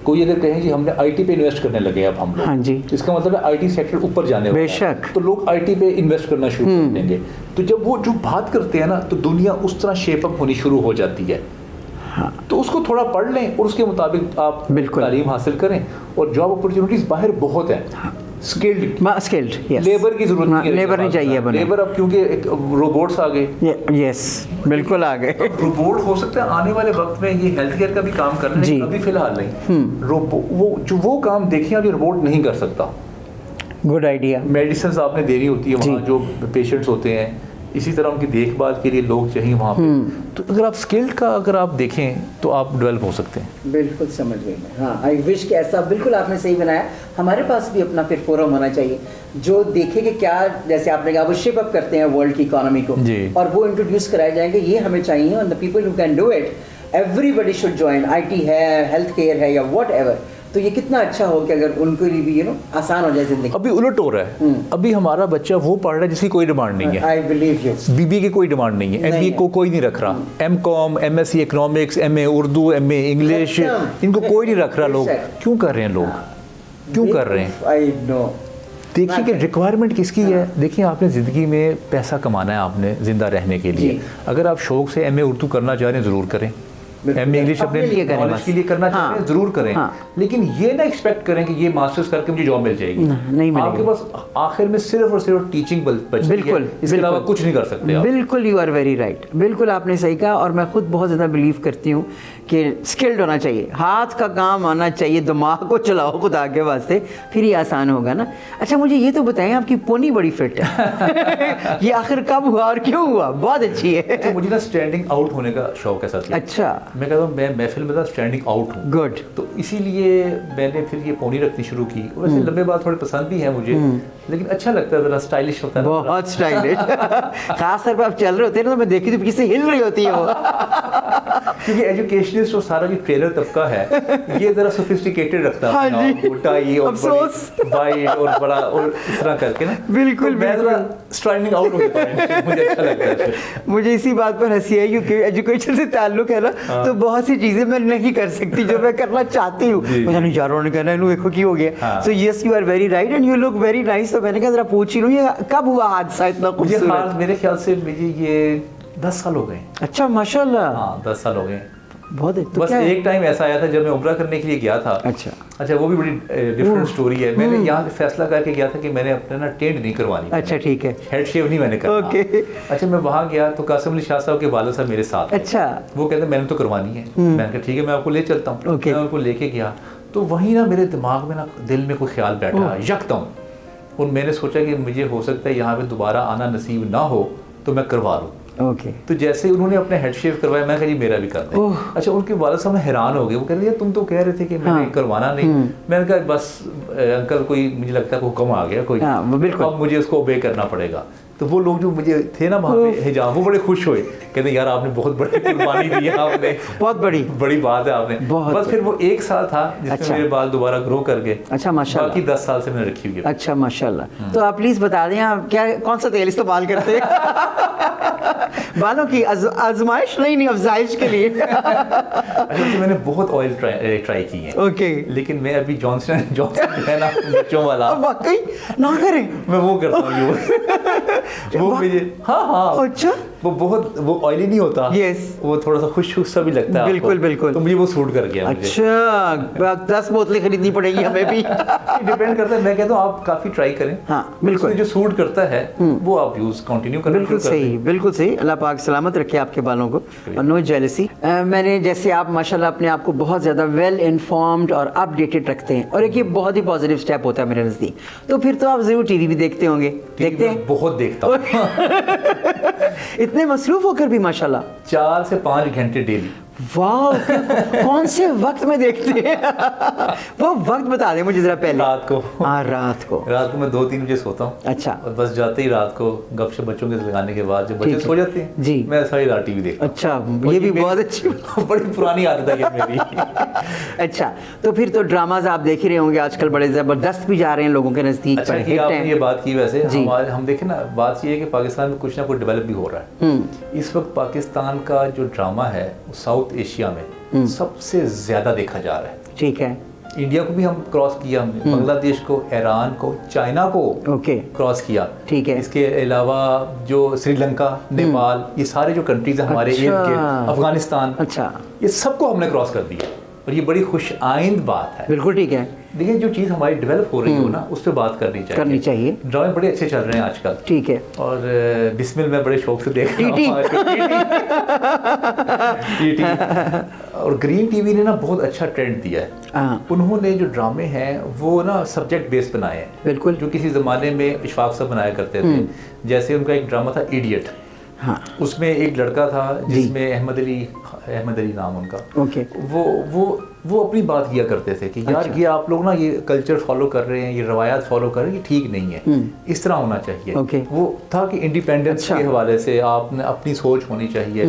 कोई अगर कहें जी हमने आईटी पे इन्वेस्ट करने लगे अब हम लोग, हाँ जी, इसका मतलब है आईटी सेक्टर ऊपर जाने वाला है, बेशक, तो लोग आईटी पे इन्वेस्ट करना शुरू कर देंगे। तो जब वो जो बात करते हैं ना तो दुनिया उस तरह शेप अप होनी शुरू हो जाती है। हाँ, तो उसको थोड़ा पढ़ लें और उसके मुताबिक आप तालीम हासिल करें, और जॉब अपॉर्चुनिटीज बाहर बहुत है। स्किल्ड लेबर की जरूरत नहीं है, लेबर नहीं चाहिए, लेबर अब क्योंकि रोबोट्स आ गए, यस बिल्कुल आ गए। रोबोट हो सकता है आने वाले वक्त में ये हेल्थ केयर का भी काम कर रहे हैं, अभी फिलहाल नहीं। वो काम देखिए अभी रोबोट नहीं कर सकता। Good idea. मेडिसिन आपने देनी होती है वहाँ जो पेशेंट्स होते हैं, इसी तरह उनकी देखभाल के लिए लोग चाहिए वहाँ पे। तो अगर आप स्किल्ड का अगर आप देखें तो आप डेवलप हो सकते हैं। बिल्कुल समझ गई मैं। हाँ, आई विश कि ऐसा बिल्कुल आपने सही बनाया। हमारे पास भी अपना फिर फोरम होना चाहिए जो देखे कि क्या, जैसे आपने कहा वो शेप अप करते हैं वर्ल्ड की इकोनॉमी को, और वो इंट्रोड्यूस कराए जाएंगे, ये हमें चाहिए। और the people who can do it, everybody should join. IT है, हेल्थ केयर है, या वट एवर, तो ये कितना अच्छा हो कि अगर उनको भी आसान हो जाए जिंदगी। अभी उलट हो रहा है, अभी हमारा बच्चा वो पढ़ रहा है जिसकी कोई डिमांड नहीं है। I believe you. बीबीए की कोई डिमांड नहीं है, एमबीए को कोई नहीं रख रहा, MCom, MSc economics, MA Urdu, MA English, इनको कोई नहीं रख रहा। लोग क्यों कर रहे हैं? लोग क्यों कर रहे हैं? I know. देखिए कि रिक्वायरमेंट किसकी है। देखिए, आपने ज़िंदगी में पैसा कमाना है, आपने ज़िंदा रहने के लिए। अगर आप शौक से एमए उर्दू करना चाह रहे हैं ज़रूर करें, एम इंग्लिश अपने नॉलेज के लिए करना चाहते हैं जरूर करें, लेकिन ये ना एक्सपेक्ट करें कि ये मास्टर्स करके मुझे जॉब मिल जाएगी। नहीं मिलेगी। आपके पास आखिर में सिर्फ और सिर्फ टीचिंग बचती है, इसके अलावा कुछ नहीं कर सकते आप। बिल्कुल, यू आर वेरी राइट। बिल्कुल आपने सही कहा, और मैं खुद बहुत ज़्यादा बिलीव करती हूँ कि स्किल्ड होना चाहिए, हाथ का काम आना चाहिए, दिमाग को चलाओ खुदा के वास्ते, फिर ही आसान होगा ना। अच्छा मुझे ये तो बताएं, आपकी पोनी बड़ी फिट है ये आखिर कब हुआ और क्यों हुआ? बहुत अच्छी है। तो मुझे ना स्टैंडिंग आउट होने का शौक है साथी। अच्छा, मैं कहता हूँ मैं महफिल में ना स्टैंडिंग आउट हूँ। गुड। तो इसीलिए मैंने फिर ये पोनी रखनी शुरू की। वैसे लंबे बाल थोड़े पसंद भी हैं मुझे, लेकिन अच्छा लगता है, ज़रा स्टाइलिश होता है। बहुत स्टाइलिश खास तौर पर आप चल रहे होते हैं ना, तो मैं देखी तो पीछे से हिल रही होती है वो क्योंकि एजुकेशनिस्ट और सारा जो ट्रेनर तबका है ये जरा सोफिस्टिकेटेड रखता है। हाँ जी, मोटाई और अफसोस। वाइड और बड़ा और इस तरह करके ना, बिल्कुल, तो मैं बिल्कुल। जरा स्ट्राइडिंग आउट हो जाता है, मुझे अच्छा लगता है फिर। मुझे इसी बात पर हंसी है क्योंकि एजुकेशन से ताल्लुक है ना, तो बहुत सी चीज़ें मैं नहीं कर सकती जो मैं करना चाहती हूँ। मुझे नहीं जा रहा, कहना है देखो की हो गया। So yes you are very right and you look very nice. तो मैंने कहा जरा पूछ ही लूँ ये कब हुआ हादसा इतना खूबसूरत? मेरे ख्याल से मुझे ये 10 साल हो गए। अच्छा माशाल्लाह। हाँ 10 साल हो गए। बहुत है। तो बस एक टाइम ऐसा आया था जब मैं उम्रा करने के लिए गया था। अच्छा वो भी बड़ी डिफरेंट स्टोरी है। मैंने यहाँ से फैसला करके गया था कि मैंने अपने ना टेंट नहीं करवानी। अच्छा ठीक है। हेड शेव नहीं मैंने करना। ओके। अच्छा मैं वहाँ गया तो कासिम अली शाह साहब के वालिद साहब मेरे साथ। अच्छा। वो कहते मैंने तो करवानी है। मैंने कहा ठीक है मैं आपको ले चलता हूँ। मैं उनको लेके गया तो वहीं ना मेरे दिमाग में ना दिल में कोई ख्याल बैठा यकदम, और मैंने सोचा कि मुझे हो सकता है यहाँ पे दोबारा आना नसीब ना हो तो मैं करवा लूँ। तो जैसे ही उन्होंने अपने हेड शेव करवाया, मैं कहा जी मेरा भी कर दें। अच्छा उनके वालिद साहब हैरान हो गए। वो कह रहे तुम तो कह रहे थे कि मैंने करवाना नहीं। मैंने कहा बस अंकल कोई मुझे लगता है हुक्म आ गया कोई, अब मुझे उसको ओबे करना पड़ेगा। तो वो लोग जो मुझे थे ना वहाँ पे हिजाब, वो बड़े खुश हुए, कहते यार आपने बहुत बड़ी कुर्बानी दी है, आपने बहुत बड़ी बात है आपने। बस फिर वो 1 साल था जिसमें मेरे बाल दोबारा ग्रो कर गए। अच्छा माशाल्लाह। बाकी 10 साल से मैंने रखी हुई है। अच्छा माशाल्लाह। तो आप प्लीज बता दें आप क्या कौन सा तेल इस्तेमाल करते हैं बालों की आजमाइश नहीं अफजाइश के लिए? अच्छा मैंने बहुत ऑयल ट्राई की है। ओके। लेकिन मैं अभी जॉनसन है ना बच्चों वाला, वाकई ना करें, मैं वो करता हूँ वो मुझे। हाँ अच्छा वो ऑयली नहीं होता। यस। वो थोड़ा सा खुश्क सा भी लगता है। बिल्कुल बिल्कुल। तो मुझे वो सूट कर गया। अच्छा 10 बोतलें खरीदनी पड़ेगी हमें भी। डिपेंड करता है। मैं कहता हूँ आप काफी ट्राई करें। हाँ बिल्कुल। जो सूट करता है वो आप यूज कंटिन्यू करें। बिल्कुल सही, बिल्कुल सही। अल्लाह पाक सलामत रखे आपके बालों को और नो जेलसी। मैंने जैसे आप माशाल्लाह अपने आप को बहुत ज्यादा वेल इन्फॉर्म्ड और अपडेटेड रखते हैं, और एक ये बहुत ही पॉजिटिव स्टेप होता है मेरे नजदीक। तो फिर तो आप जरूर टीवी भी देखते होंगे? देखते हैं, बहुत देखता हूँ इतने मसरूफ होकर भी माशाल्लाह 4 से 5 घंटे डेली। वाह कौन से वक्त में देखते हैं वो वक्त बता दें मुझे जरा पहले। रात को। हाँ रात को मैं 2-3 बजे सोता हूँ। अच्छा। और बस जाते ही रात को गपशप बच्चों के लगाने के बाद जब बच्चे सो जाते हैं जी मैं सारी रात टीवी देखता हूँ। अच्छा ये भी बहुत अच्छी बड़ी पुरानी आदत है ये मेरी। अच्छा तो फिर तो ड्रामाज आप देख ही रहे होंगे आजकल, बड़े जबरदस्त भी जा रहे हैं लोगों के नजदीक। अच्छा कि आपने ये बात की। वैसे हम देखें ना, बात ये है कि पाकिस्तान में कुछ ना कुछ डेवलप भी हो रहा है। इस वक्त पाकिस्तान का जो ड्रामा है साउथ एशिया में सबसे ज्यादा देखा जा रहा है। ठीक है। इंडिया को भी हम क्रॉस किया, हमने बांग्लादेश को, ईरान को, चाइना को क्रॉस किया। ठीक है। इसके अलावा जो श्रीलंका, नेपाल, ये सारे जो कंट्रीज हैं हमारे इर्द गिर्द, अफगानिस्तान, अच्छा ये सबको हमने क्रॉस कर दिया, और ये बड़ी खुश आइंद बात है। बिल्कुल ठीक है। देखिए जो चीज़ हमारी डेवलप हो रही हो ना उस पर बात करनी चाहिए। ड्रामे बड़े अच्छे चल रहे हैं आजकल। ठीक है। और बिस्मिल मैं बड़े शौक से देख रहा हूँ। और ग्रीन टीवी ने ना बहुत अच्छा ट्रेंड दिया है। उन्होंने जो ड्रामे हैं वो ना सब्जेक्ट बेस्ड बनाए हैं। बिल्कुल। जो किसी ज़माने में इशफाक साहब बनाया करते थे। जैसे उनका एक ड्रामा था इडियट। हाँ। उसमें एक लड़का था जिसमें अहमद अली नाम उनका। ओके। वो अपनी बात किया करते थे कि यार ये आप लोग ना ये कल्चर फॉलो कर रहे हैं, ये रवायात फॉलो कर रहे हैं, ये ठीक नहीं है, इस तरह होना चाहिए। ओके। वो था कि इंडिपेंडेंस के हवाले से आपने अपनी सोच होनी चाहिए,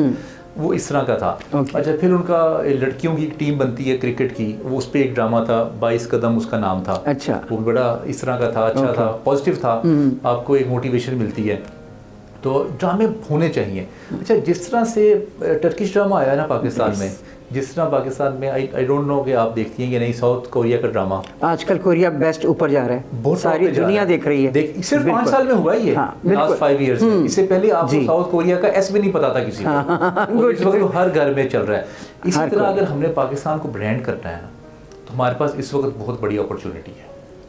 वो इस तरह का था। अच्छा फिर उनका लड़कियों की टीम बनती है क्रिकेट की, वो उस पर एक ड्रामा था 22 कदम उसका नाम था। अच्छा। वो बड़ा इस तरह का था, अच्छा था, पॉजिटिव था, आपको एक मोटिवेशन मिलती है। तो ड्रामे होने चाहिए। अच्छा जिस तरह से टर्किश ड्रामा आया ना पाकिस्तान में, जिस तरह पाकिस्तान में आई डोंट नो कि आप देखती हैं कि नहीं, साउथ कोरिया का ड्रामा आजकल कोरिया बेस्ट ऊपर जा रहा है, बहुत सारी दुनिया देख रही है। सिर्फ 5 साल में हुआ ये, लास्ट 5 इयर्स में। इससे पहले आपको साउथ कोरिया का एस भी नहीं पता था किसी को। इस वक्त तो हर घर में चल रहा है। इसी तरह अगर हमने पाकिस्तान को ब्रांड करना है ना तो हमारे पास इस वक्त बहुत बड़ी अपॉर्चुनिटी है।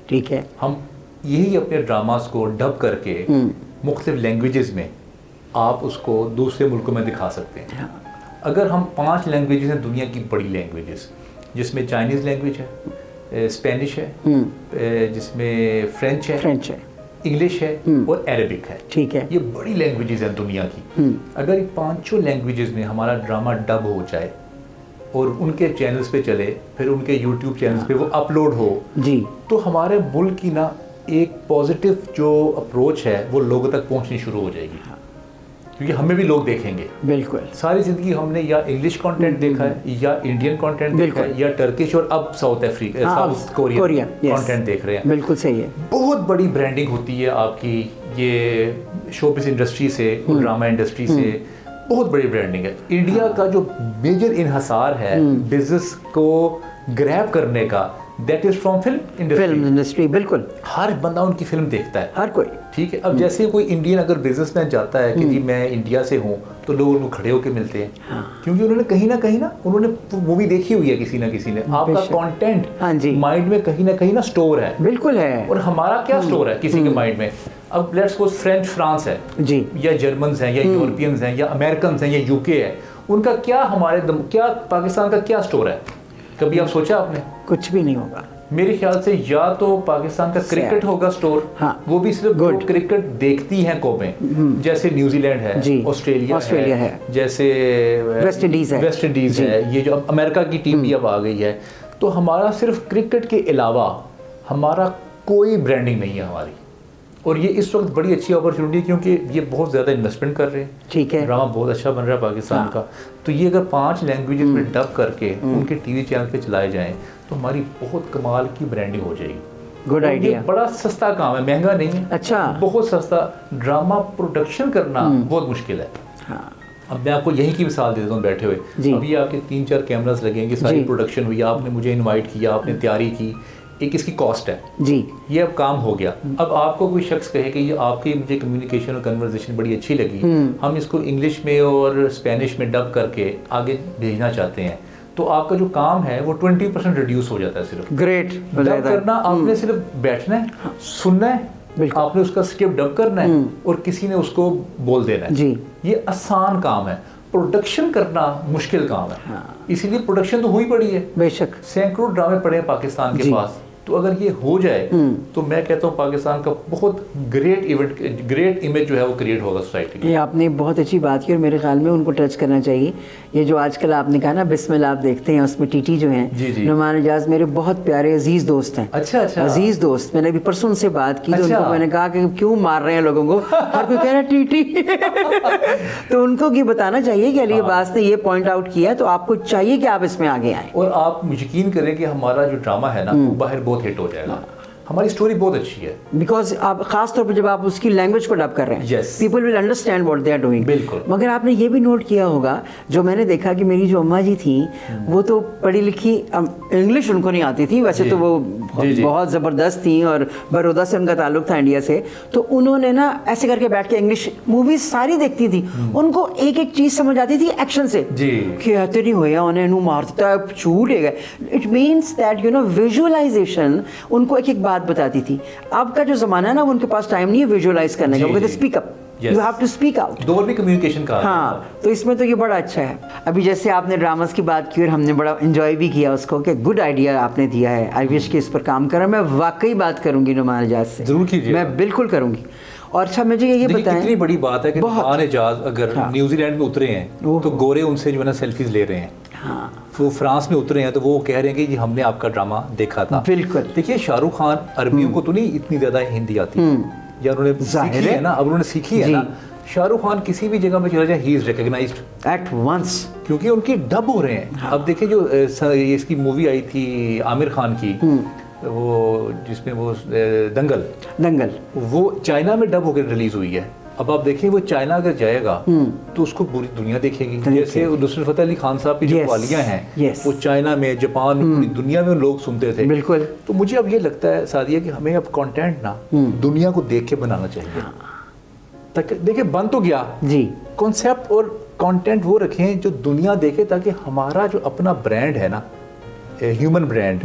ठीक है। हम यही अपने ड्रामास को डब करके मुख्तलिफ लैंग्वेजेस में आप उसको दूसरे मुल्कों में दिखा सकते हैं। अगर हम 5 लैंग्वेजेस हैं दुनिया की बड़ी लैंग्वेजेस, जिसमें चाइनीज़ लैंग्वेज है, स्पेनिश है, जिसमें फ्रेंच है, इंग्लिश है और अरेबिक है। ठीक है, ये बड़ी लैंग्वेजेस हैं दुनिया की। अगर ये 5 लैंग्वेजेस में हमारा ड्रामा डब हो जाए और उनके चैनल्स पे चले, फिर उनके यूट्यूब चैनल्स पे वो अपलोड हो जी, तो हमारे मुल्क की ना एक पॉजिटिव जो अप्रोच है वो लोगों तक पहुंचनी शुरू हो जाएगी। क्योंकि हमें भी लोग देखेंगे। बिल्कुल। सारी ज़िंदगी हमने या इंग्लिश कंटेंट देखा है या इंडियन कंटेंट देखा है या टर्किश और अब south Africa south Korean content देख रहे हैं। बिल्कुल सही है। बहुत बड़ी ब्रांडिंग होती है आपकी ये शोबिज़ इंडस्ट्री से, ड्रामा इंडस्ट्री से बहुत बड़ी ब्रांडिंग है। इंडिया का जो मेजर इन्हसार है बिजनेस को ग्रैब करने का, that is from film industry. बिल्कुल, हर बंदा उनकी फिल्म देखता है, हर कोई। ठीक है। अब जैसे कोई इंडियन अगर बिजनेसमैन जाता है कि जी मैं इंडिया से हूँ, तो लोग उनको खड़े होकर मिलते हैं। क्योंकि उन्होंने कहीं ना उन्होंने मूवी देखी हुई है किसी ना किसी ने। आपका कंटेंट माइंड में कहीं ना स्टोर है। बिल्कुल है। और हमारा क्या स्टोर है किसी के माइंड में? अब लेट्स सपोज फ्रांस है जी, या जर्मन्स हैं या यूरोपियंस हैं या अमेरिकन हैं या यूके है, उनका क्या क्या पाकिस्तान का क्या स्टोर है? कभी आप सोचा आपने? कुछ भी नहीं होगा मेरे ख्याल से। या तो पाकिस्तान का क्रिकेट होगा स्टोर, वो भी सिर्फ जो क्रिकेट देखती हैं कौमें, जैसे न्यूजीलैंड है, ऑस्ट्रेलिया है, जैसे वेस्ट इंडीज है, ये जो अमेरिका की टीम भी अब आ गई है। तो हमारा सिर्फ क्रिकेट के अलावा हमारा कोई ब्रांडिंग नहीं है हमारी। और ये इस वक्त बड़ी अच्छी अपॉर्चुनिटी है क्योंकि ये बहुत ज़्यादा इन्वेस्टमेंट कर रहे हैं। ठीक है, ड्रामा बहुत अच्छा बन रहा है पाकिस्तान का। तो ये अगर 5 लैंग्वेजेस में डब करके उनके टीवी चैनल पे चलाए जाएं तो हमारी बहुत कमाल की ब्रांडिंग हो जाएगी। Good idea. बड़ा सस्ता काम है, महंगा नहीं है। अच्छा, बहुत सस्ता। ड्रामा प्रोडक्शन करना बहुत मुश्किल है। अब मैं आपको यही की मिसाल दे देता हूँ बैठे हुए। अभी आपके 3-4 कैमरास लगेंगे, सारी प्रोडक्शन हुई, आपने मुझे इन्वाइट किया, आपने तैयारी की, एक इसकी कॉस्ट है जी, ये अब काम हो गया। अब आपको कोई शख्स कहे कि ये आपकी मुझे कम्युनिकेशन और कन्वर्सेशन बड़ी अच्छी लगी, हम इसको इंग्लिश में और स्पेनिश में डब करके आगे भेजना चाहते हैं, तो आपका जो काम है वो 20% रिड्यूस हो जाता है। सिर्फ ग्रेट डब करना, आपने सिर्फ बैठना है, सुनना है, आपने उसका स्क्रिप्ट डब करना है और किसी ने उसको बोल देना है जी। ये आसान काम है। प्रोडक्शन करना मुश्किल काम है। इसीलिए प्रोडक्शन तो हुई पड़ी है, बेशक सैकड़ों ड्रामे पड़े हैं पाकिस्तान के पास। तो अगर ये हो जाए तो मैं कहता हूँ पाकिस्तान का बहुत ग्रेट इमेज जो है वो क्रिएट होगा सोसाइटी में। ये आपने बहुत अच्छी बात की और मेरे ख्याल में उनको टच करना चाहिए। ये जो आजकल आपने कहा ना बिस्मिल्लाह आप देखते हैं, उसमें टीटी जो हैं नुमान एजाज मेरे बहुत प्यारे अजीज दोस्त हैं। अच्छा, अजीज दोस्त। मैंने अभी परसों उनसे बात की तो उनको मैंने कहा कि क्यों मार रहे हैं लोगों को, हर कोई कह रहा है टीटी तो उनको ये बताना चाहिए कि अली अब्बास ने ये पॉइंट आउट किया, तो आपको चाहिए कि आप इसमें आगे आए। और आप यकीन करें कि हमारा जो ड्रामा है ना वो बाहर बहुत हिट हो जाएगा। हमारी स्टोरी बहुत अच्छी है बिकॉज आप खास तौर पर जब आप उसकी लैंग्वेज को डब कर रहे हैं, people will understand what they are doing. बिल्कुल। मगर आपने ये भी नोट किया होगा, जो मैंने देखा कि मेरी जो अम्मा जी थी वो तो पढ़ी लिखी, इंग्लिश उनको नहीं आती थी वैसे तो वो बहुत ज़बरदस्त थी और बड़ौदा से उनका ताल्लुक था इंडिया से। तो उन्होंने ना ऐसे करके बैठ के इंग्लिश मूवीज सारी देखती थी, उनको एक एक चीज़ समझ आती थी एक्शन से। कहते नहीं होया उन्हें नू मारता छूट है। It means that you know visualisation उनको एक एक बात बताती थी। अब का जो जमाना है ना उनके पास टाइम नहीं है विजुअलाइज करने का, वो कहते speak up, you have to speak out. दो भी कम्युनिकेशन का। हाँ, तो इसमें तो ये बड़ा अच्छा है। अभी जैसे आपने ड्रामास की बात की और हमने बड़ा एंजॉय भी किया उसको, कि गुड आइडिया आपने दिया है। आई विश कि इस पर काम करें। मैं वाकई बात करूंगी नुमान एजाज से, जरूर कीजिए, मैं बिल्कुल करूंगी। और अच्छा मुझे ये बताएं, कितनी बड़ी बात है कि नुमान एजाज अगर न्यूजीलैंड में उतरे हैं तो गोरे उनसे जो है ना सेल्फीज ले रहे हैं। वो फ्रांस में उतरे हैं तो वो कह रहे हैं कि हमने आपका ड्रामा देखा था। बिल्कुल। देखिए शाहरुख खान अरबियों को तो नहीं इतनी ज्यादा हिंदी आती या उन्होंने सीखी है ना, अब उन्होंने सीखी है ना। शाहरुख खान किसी भी जगह में चला जाए he is recognised at once, क्योंकि उनकी डब हो रहे हैं। अब देखिए जो इसकी मूवी आई थी आमिर खान की, वो जिसमें वो दंगल वो चाइना में डब होकर रिलीज हुई है। अब आप देखिए वो चाइना अगर जाएगा तो उसको पूरी दुनिया देखेगी। जैसे नुसरत फतेह अली खान साहब की जो कवालियाँ हैं वो चाइना में, जापान में, पूरी दुनिया में लोग सुनते थे। बिल्कुल। तो मुझे अब ये लगता है सादिया कि हमें अब कंटेंट ना दुनिया को देख के बनाना चाहिए। तक देखिए बन तो गया जी, कॉन्सेप्ट और कंटेंट वो रखें जो दुनिया देखे, ताकि हमारा जो अपना ब्रांड है ना, ह्यूमन ब्रांड,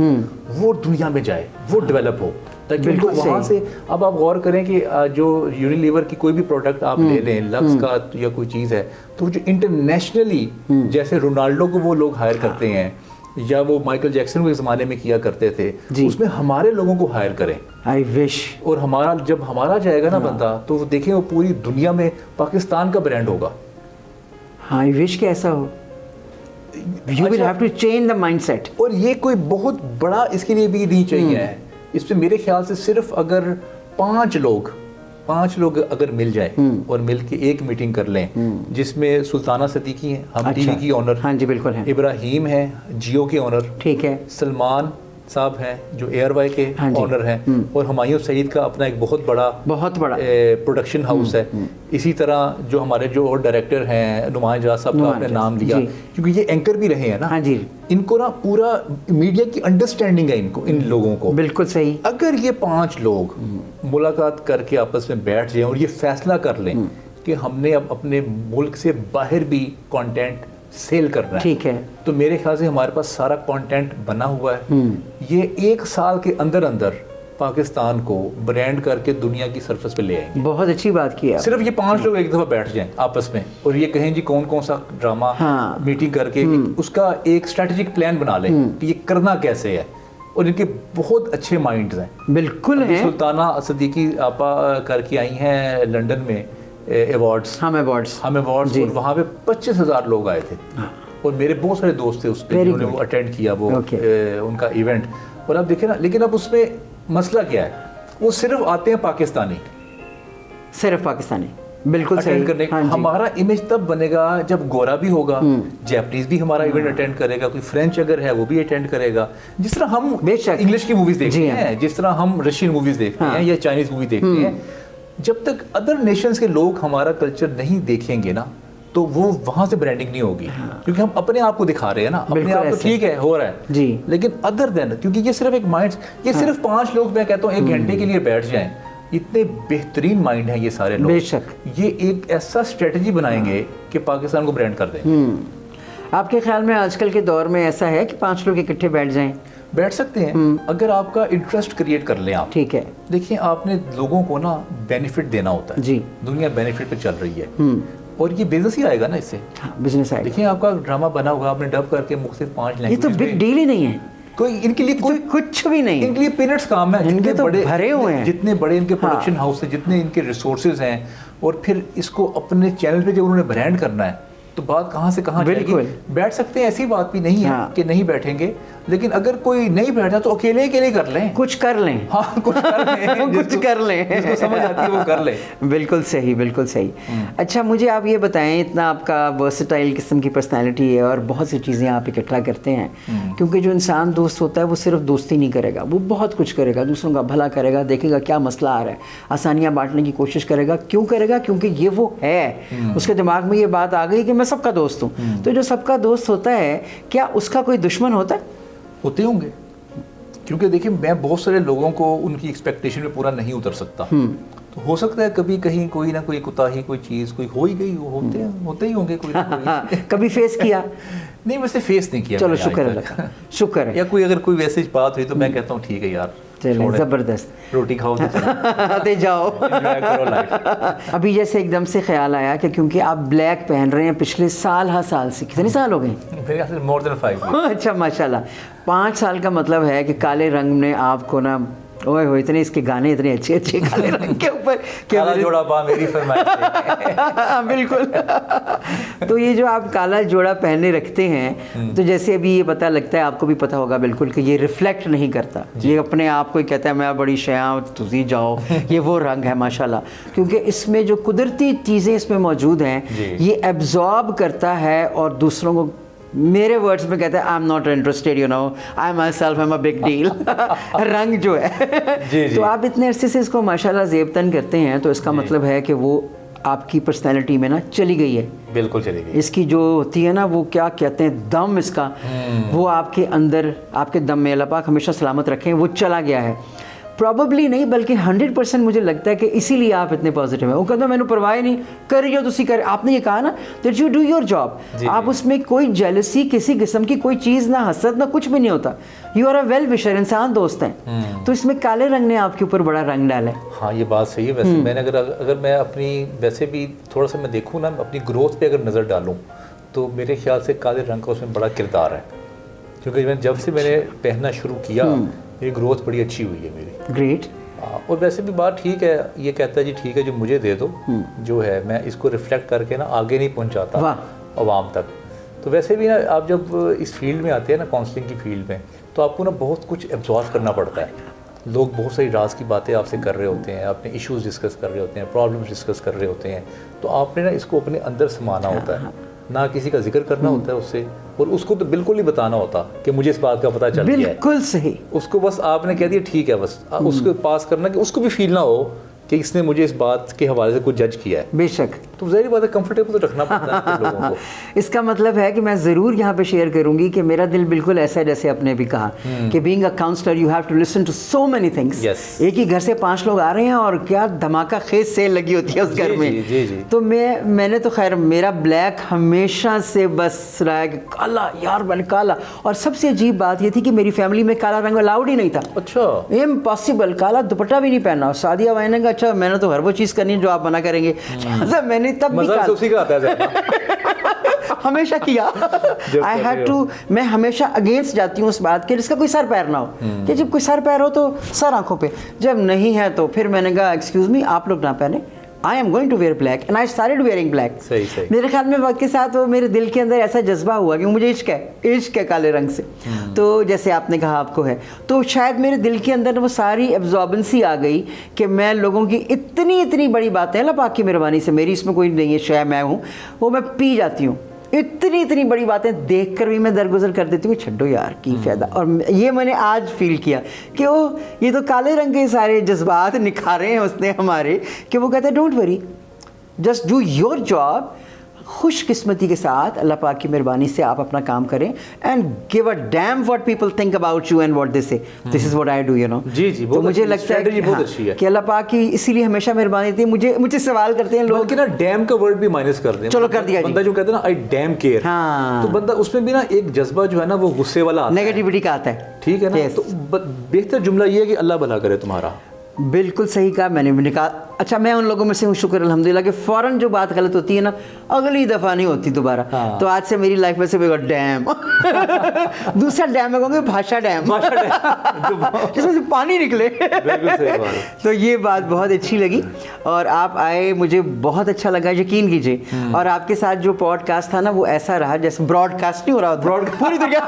वो दुनिया में जाए, वो डेवलप हो। ताकि उनको वहाँ से, अब आप गौर करें कि जो यूनिलीवर की कोई भी प्रोडक्ट आप ले लें, लक्स का या कोई चीज़ है, तो जो इंटरनेशनली जैसे रोनाल्डो को वो लोग हायर करते हैं या वो माइकल जैक्सन के ज़माने में किया करते थे, उसमें हमारे लोगों को हायर करें। I wish. और हमारा जब हमारा जाएगा ना बंदा, तो वो देखें वो पूरी दुनिया में पाकिस्तान का ब्रांड होगा। आई विश कि ऐसा हो। You will have to change the mindset। और ये कोई बहुत बड़ा इसके लिए भी नहीं चाहिए। इस पे मेरे ख्याल से सिर्फ अगर 5 लोग अगर मिल जाए और मिल के एक मीटिंग कर लें, जिसमें सुल्ताना सदीकी हैं, हम टीवी की ऑनर, हाँ जी बिल्कुल है, इब्राहिम है जियो के ऑनर, ठीक है, सलमान साहब हैं जो एयरवाई के ऑनर हैं, और हुमायूं सईद का अपना एक बहुत बड़ा प्रोडक्शन हाउस है। इसी तरह जो हमारे जो और डायरेक्टर हैं, नुमान जाज साहब का आपने नाम लिया, क्योंकि ये एंकर भी रहे हैं ना। हाँ जी। इनको ना पूरा मीडिया की अंडरस्टैंडिंग है इनको, इन लोगों को। बिल्कुल सही। अगर ये 5 लोग मुलाकात करके आपस में बैठ जाएं और ये फैसला कर लें कि हमने अब अपने मुल्क से बाहर भी कंटेंट सेल करना है, ठीक है, तो मेरे ख्याल से हमारे पास सारा कंटेंट बना हुआ है। ये 1 साल के अंदर अंदर पाकिस्तान को ब्रांड करके दुनिया की सरफेस पे ले आएंगे। बहुत अच्छी बात की है। सिर्फ ये 5 लोग एक दफा बैठ जाएं आपस में और ये कहें जी कौन कौन सा ड्रामा, मीटिंग करके उसका एक स्ट्रेटेजिक प्लान बना लें कि ये करना कैसे है। और इनके बहुत अच्छे माइंड्स हैं। बिल्कुल है। सुल्ताना सदीकी आपा करके आई हैं लंदन में अवार्ड्स, हम अवार्ड्स, और वहाँ पे 25,000 लोग आए थे। और मेरे बहुत सारे दोस्त थे उस पर जिन्होंने वो अटेंड किया वो उनका इवेंट। और अब देखे ना, लेकिन अब उसमें मसला क्या है, वो सिर्फ आते हैं पाकिस्तानी, सिर्फ पाकिस्तानी, बिल्कुल सही करने। हमारा इमेज तब बनेगा जब गोरा भी होगा, जैपनीज भी हमारा इवेंट अटेंड करेगा, कोई फ्रेंच अगर है वो भी अटेंड करेगा। जिस तरह हम इंग्लिश की मूवीज देखते हैं, जिस तरह हम रशियन मूवीज देखते हैं या चाइनीज मूवी देखते हैं, जब तक अदर नेशंस के लोग हमारा कल्चर नहीं देखेंगे ना, तो वो वहां से ब्रांडिंग नहीं होगी। क्योंकि हम अपने आप को दिखा रहे हैं ना, अपने आप को ठीक है हो रहा है जी, लेकिन अदर देन, क्योंकि ये सिर्फ एक माइंड, ये सिर्फ 5 लोग मैं कहता हूँ 1 घंटे के लिए बैठ जाएं, इतने बेहतरीन माइंड है ये सारे लोग, बेशक ये एक ऐसा स्ट्रेटजी बनाएंगे कि पाकिस्तान को ब्रांड कर दें। आपके ख्याल में आजकल के दौर में ऐसा है कि 5 लोग इकट्ठे बैठ जाएं? बैठ सकते हैं अगर आपका इंटरेस्ट क्रिएट कर लें आप। ठीक है। देखिए आपने लोगों को ना बेनिफिट देना होता है जी, दुनिया बेनिफिट पे चल रही है और ये बिजनेस ही आएगा ना इससे। बिजनेस आएगा। देखिए आपका ड्रामा बना हुआ, आपने डब करके मुख्तलिफ 5 लैंग्वेज, ये तो बिग डील ही नहीं है कोई, इनके लिए कोई कुछ भी नहीं, इनके लिए पीनट्स काम है। इनके तो भरे हुए हैं, जितने बड़े इनके प्रोडक्शन हाउस है, जितने इनके रिसोर्सेज हैं, और फिर इसको अपने चैनल पे जब उन्होंने ब्रांड करना है तो बात कहाँ से कहाँ जाएगी। बैठ सकते हैं, ऐसी बात भी नहीं है कि नहीं बैठेंगे, लेकिन अगर कोई नहीं बैठा तो अकेले कर लें, कुछ कर लें। हाँ कुछ कर लें कुछ कर लें, जिसको समझ आती है वो कर ले। बिल्कुल सही, बिल्कुल सही। अच्छा मुझे आप ये बताएं, इतना आपका वर्सेटाइल किस्म की पर्सनैलिटी है और बहुत सी चीज़ें आप इकट्ठा करते हैं, क्योंकि जो इंसान दोस्त होता है वो सिर्फ दोस्ती नहीं करेगा, वो बहुत कुछ करेगा, दूसरों का भला करेगा, देखेगा क्या मसला आ रहा है, आसानियाँ बांटने की कोशिश करेगा। क्यों करेगा? क्योंकि ये वो है, उसके दिमाग में ये बात आ गई कि मैं सबका दोस्त हूँ। तो जो सबका दोस्त होता है, क्या उसका कोई दुश्मन होता है? होते होंगे, क्योंकि देखिए मैं बहुत सारे लोगों को उनकी एक्सपेक्टेशन में पूरा नहीं उतर सकता, तो हो सकता है कभी कहीं कोई ना कोई कुताही, कोई चीज़ कोई हो ही गई, होते ही होंगे कोई ना कोई। कभी फेस किया? नहीं, वैसे फेस नहीं किया। चलो शुक्र है, शुक्र है। या कोई अगर कोई वैसे बात हुई तो मैं कहता हूँ ठीक है यार, जबरदस्त, रोटी खाओ तो जाओ। अभी जैसे एकदम से ख्याल आया कि क्योंकि आप ब्लैक पहन रहे हैं पिछले साल से, कितने साल हो गए? More than 5। अच्छा माशाल्लाह, 5 साल का मतलब है कि काले रंग ने आपको ना, ओए हो इतने इसके गाने इतने अच्छे काले रंग के ऊपर, काला जोड़ा पा मेरी फरमाइश। बिल्कुल। तो ये जो आप काला जोड़ा पहने रखते हैं, तो जैसे अभी ये पता लगता है, आपको भी पता होगा बिल्कुल कि ये रिफ्लेक्ट नहीं करता, ये अपने आप को ही कहता है मैं बड़ी शया, तुझी जाओ। ये वो रंग है माशाल्लाह, क्योंकि इसमें जो कुदरती चीज़ें इसमें मौजूद हैं, ये एब्जॉर्ब करता है और दूसरों को, मेरे वर्ड्स में कहते हैं I am not interested, you know, I my self am a big deal. रंग जो है तो आप इतने अरसे से इसको माशाल्लाह ज़ेबतन करते हैं, तो इसका मतलब है कि वो आपकी पर्सनैलिटी में ना चली गई है। बिल्कुल चली गई। इसकी जो होती है ना, वो क्या कहते हैं, दम इसका, वो आपके अंदर, आपके दम में, अल्लाह पाक हमेशा सलामत रखें, वो चला गया है। प्रॉबली नहीं बल्कि 100% मुझे लगता है कि इसीलिए आप इतने पॉजिटिव हैं। वो कहते हैं मैंने परवाह ही नहीं, करी जो तुसी कर। आपने ये कहा ना that you do your job, आप उसमें कोई जेलसी किसी किस्म की कोई चीज़ ना, हसद ना, कुछ भी नहीं होता। You are a well wisher, इंसान दोस्त हैं। तो इसमें काले रंग ने आपके ऊपर बड़ा रंग डाला है। हाँ ये बात सही है। वैसे मैंने अगर मैं अपनी वैसे भी थोड़ा सा मैं देखूँ ना, अपनी ग्रोथ पे अगर नज़र डालूँ तो मेरे ख्याल से काले रंग का उसमें बड़ा किरदार है, क्योंकि जब से मैंने पहनना शुरू किया मेरी ग्रोथ बड़ी अच्छी हुई है मेरी। ग्रेट। और वैसे भी बात ठीक है, ये कहता है जी ठीक है जो मुझे दे दो, जो है मैं इसको रिफ्लेक्ट करके ना आगे नहीं पहुंचाता आवाम तक। तो वैसे भी ना आप जब इस फील्ड में आते हैं ना, काउंसलिंग की फील्ड में, तो आपको ना बहुत कुछ एब्जॉर्व करना पड़ता है। लोग बहुत सारी राज की बातें आपसे कर रहे होते हैं, अपने इश्यूज डिस्कस कर रहे होते हैं, प्रॉब्लम्स डिस्कस कर रहे होते हैं, तो आपने ना इसको अपने अंदर समाना होता है, ना किसी का जिक्र करना होता है उससे, और उसको तो बिल्कुल नहीं बताना होता कि मुझे इस बात का पता चल गया है। बिल्कुल सही। उसको बस आपने कह दिया ठीक है, बस उसको पास करना कि उसको भी फील ना हो कि इसने मुझे इस बात के हवाले से कुछ जज किया है। बेशक। तो ज़ाहिर बात है कंफर्टेबल तो रखना पड़ता है लोगों को। इसका मतलब है कि मैं ज़रूर यहाँ पे शेयर करूँगी कि मेरा दिल बिल्कुल ऐसा है जैसे आपने भी कहा कि being a counsellor you have to listen to so many things. एक ही घर से 5 लोग आ रहे हैं और क्या धमाका खेज सेल लगी होती है उस घर में। जी। तो मैंने तो खैर मेरा ब्लैक हमेशा से बस रहा है कि काला यार, मैंने काला। और सबसे अजीब बात ये थी कि मेरी फैमिली में काला रंग अलाउड ही नहीं था। अच्छा। इम्पॉसिबल, काला दुपट्टा भी नहीं पहनना। सादिया वाइन ने कहा अच्छा मैंने तो हर वो चीज़ करनी है जो आप मना करेंगे। मैंने तब भी उसी का आता है हमेशा किया। आई हैड टू, मैं हमेशा अगेंस्ट जाती हूँ उस बात के जिसका कोई सर पैर ना हो, कि जब कोई सर पैर हो तो सर आंखों पे, जब नहीं है तो फिर मैंने कहा एक्सक्यूज मी आप लोग ना पहने, I am going to wear black and I started wearing black. सही। मेरे ख्याल में वक्त के साथ वो मेरे दिल के अंदर ऐसा जज्बा हुआ कि मुझे इश्क है काले रंग से। तो जैसे आपने कहा आपको है, तो शायद मेरे दिल के अंदर वो सारी एब्जॉर्बेंसी आ गई कि मैं लोगों की इतनी बड़ी बातें, अल्लाह पाक की मेहरबानी से, मेरी इसमें कोई नहीं है, शायद मैं हूँ वो, मैं पी जाती हूँ। इतनी बड़ी बातें देखकर भी मैं दरगुजर कर देती हूँ, छड्डो यार की फ़ायदा। और ये मैंने आज फील किया कि ये तो काले रंग के सारे जज्बात निखारे हैं उसने हमारे, कि वो कहते हैं don't worry, just do your job. खुशकिस्मती के साथ अल्लाह पाक की मेहरबानी से आप अपना काम करें and give a damn what people think about you and what they say. This is what I do, you know. जी तो मुझे लगता है कि अल्लाह पाक की इसीलिए हमेशा मेहरबानी थी। मुझे सवाल करते हैं लोग कि ना डैम का वर्ड भी माइनस कर दें। चलो कर दिया बंदा जो कहता है ना आई डैम केयर, हाँ, तो बंदा उसमें भी ना एक जज्बा जो है ना वो गुस्से वाला आता है, नेगेटिविटी का आता है। ठीक है ना। तो बेहतर जुमला ये है कि अल्लाह भला करे तुम्हारा। बिल्कुल सही कहा। मैंने भी निकाला। अच्छा, मैं उन लोगों में से हूँ, शुक्र अल्हम्दुलिल्लाह, कि फ़ौरन जो बात गलत होती है ना अगली दफ़ा नहीं होती दोबारा। तो आज से मेरी लाइफ में से डैम दूसरा डैम में कहूँगे भाषा डैम जिसमें से पानी निकले। तो ये बात बहुत अच्छी लगी और आप आए, मुझे बहुत अच्छा लगा, यकीन कीजिए। और आपके साथ जो पॉडकास्ट था ना वो ऐसा रहा जैसे ब्रॉडकास्ट नहीं हो रहा था पूरी दुनिया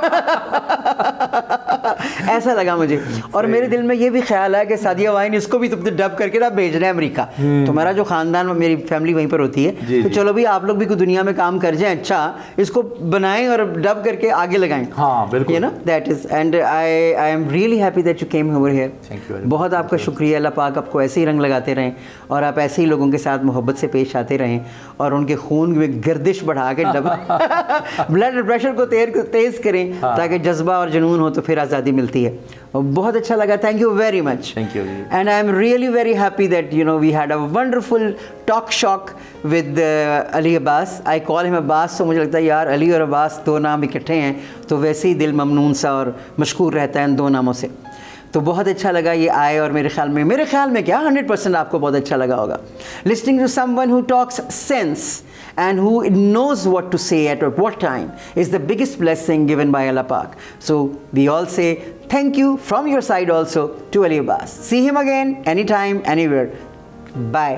ऐसा लगा मुझे। और मेरे दिल में ये भी ख्याल है कि सादिया वाइन इसको भी तुमने डब करके ना भेज रहे हैं अमेरिका। तुम्हारा जो खानदान, मेरी फैमिली वहीं पर होती है, तो चलो भी आप लोग भी कोई दुनिया में काम कर जाएं, अच्छा इसको बनाएं और डब करके आगे लगाएं। हाँ बिल्कुल, you know that is, and I am really happy that you came over here. Thank you. बहुत आपका शुक्रिया। अल्लाह पाक आपको ऐसे ही रंग लगाते रहें और आप ऐसे ही लोगों के साथ मोहब्बत से पेश आते रहें और उनके खून में गर्दिश बढ़ा के ब्लड प्रेशर को तेज़ करें ताकि जज्बा और जुनून हो तो फिर आज़ादी मिलती है। बहुत अच्छा लगा। Thank you very much. Thank you. And I am really very happy that you know we had a wonderful talk shock with Ali Abbas. I call him Abbas, तो मुझे लगता है यार अली और अब्बास दो नाम इकट्ठे हैं तो वैसे ही दिल ममनून सा और मशकूर रहता है इन दो नामों से। तो बहुत अच्छा लगा ये आए और मेरे ख्याल में क्या 100% आपको बहुत अच्छा लगा होगा। Listening to someone who talks sense and who knows what to say at what time is the biggest blessing given by Allah Pak. So we all say thank you from your side also to Ali Abbas. See him again anytime, anywhere. Bye.